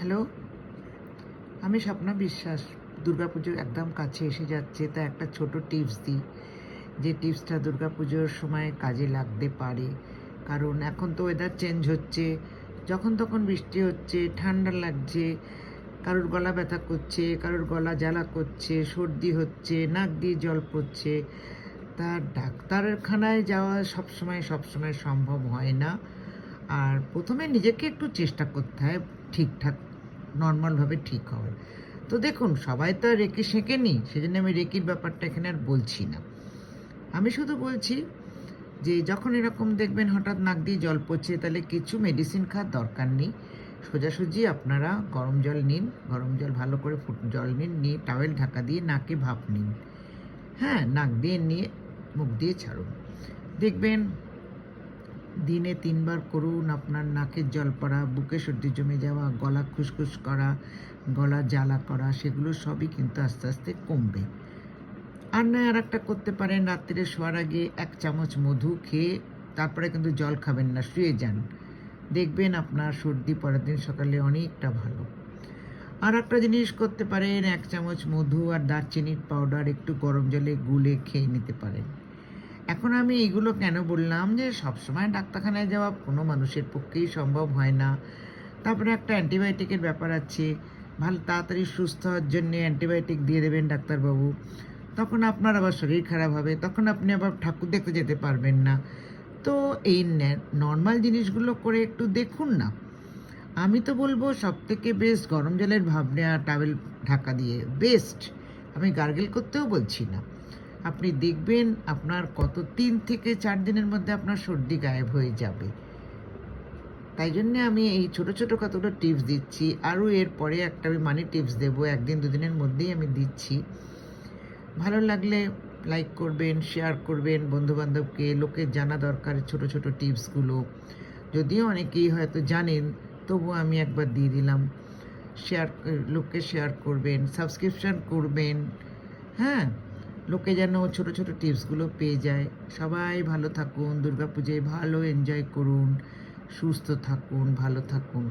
Hello, আমি স্বপ্না বিশ্বাস। দুর্গাপুজো একদম কাছে এসে যাচ্ছে, তাই একটা ছোট টিপস দিই, যে টিপসটা দুর্গাপুজোর সময় কাজে লাগতে পারে। কারণ এখন তো ওয়েদার চেঞ্জ হচ্ছে, যখন তখন বৃষ্টি হচ্ছে, ঠান্ডা লাগছে, কারোর গলা ব্যথা করছে, কারোর গলা জ্বালা করছে, সর্দি হচ্ছে, নাক দিয়ে জল পড়ছে। তা ডাক্তারখানায় যাওয়া সবসময় সম্ভব হয় না। আর প্রথমে নিজেকে একটু চেষ্টা করতে হয় ঠিকঠাক নর্মালভাবে ঠিক হওয়ার। তো দেখুন, সবাই তো আর রেকি শেখেনি, সেজন্য আমি রেকির ব্যাপারটা এখানে আর বলছি না। আমি শুধু বলছি যে যখন এরকম দেখবেন হঠাৎ নাক দিয়ে জল পড়ছে, তাহলে কিছু মেডিসিন খাওয়ার দরকার নেই। সোজাসুজি আপনারা গরম জল নিন, গরম জল ভালো করে জল নিন, নিয়ে টাওয়েল ঢাকা দিয়ে নাকে ভাপ নিন। হ্যাঁ, নাক দিয়ে নিয়ে মুখ দিয়ে ছাড়ুন। দেখবেন দিনে ৩ বার করুন, আপনার নাকের জল পড়া, বুকে সর্দি জমে যাওয়া, গলা খুসখুস করা, গলা জ্বালা করা, সেগুলো সবই কিন্তু আস্তে আস্তে কমবে। আর নয় আরেকটা করতে পারেন, রাত্তিরে শোয়ার আগে ১ চামচ মধু খেয়ে তারপরে কিন্তু জল খাবেন না, শুয়ে যান। দেখবেন আপনার সর্দি পরের দিন সকালে অনেকটা ভালো। আর একটা জিনিস করতে পারেন, ১ চামচ মধু আর দারচিনির পাউডার একটু গরম জলে গুলে খেয়ে নিতে পারেন। এখন আমি এগুলো কেন বললাম, যে সবসময় ডাক্তারখানায় যাওয়া কোনো মানুষের পক্ষেই সম্ভব হয় না। তারপরে একটা অ্যান্টিবায়োটিকের ব্যাপার আছে। ভালো তাড়াতাড়ি সুস্থ হওয়ার জন্যে অ্যান্টিবায়োটিক দিয়ে দেবেন ডাক্তারবাবু। তখন আপনার আবার শরীর খারাপ হবে, তখন আপনি আবার ঠাকুর দেখতে যেতে পারবেন না। তো এই নর্মাল জিনিসগুলো করে একটু দেখুন না। আমি তো বলবো সবথেকে বেস্ট গরম জলের ভাপ নেওয়া, টাওয়েল ঢাকা দিয়ে বেস্ট। আমি গার্গেল করতেও বলছি না। আপনি দেখবেন আপনার ৩ থেকে ৪ দিনের মধ্যে আপনার সর্দি গায়েব হয়ে যাবে। তাই জন্যে আমি এই ছোট ছোট কতগুলো টিপস দিচ্ছি। আরও এরপরে একটা আমি মানি টিপস দেবো, ১ দিন ২ দিনের মধ্যেই আমি দিচ্ছি। ভালো লাগলে লাইক করবেন, শেয়ার করবেন বন্ধুবান্ধবকে। লোকের জানা দরকার ছোট ছোট টিপসগুলো। যদিও অনেকেই হয়তো জানেন, তবুও আমি একবার দিয়ে দিলাম। শেয়ার লোককে শেয়ার করবেন, সাবস্ক্রিপশন করবেন। হ্যাঁ, লোকে যেন ছোট ছোট টিপসগুলো পেয়ে যায়। সবাই ভালো থাকুন, দুর্গাপুজোয় ভালো এনজয় করুন, সুস্থ থাকুন, ভালো থাকুন।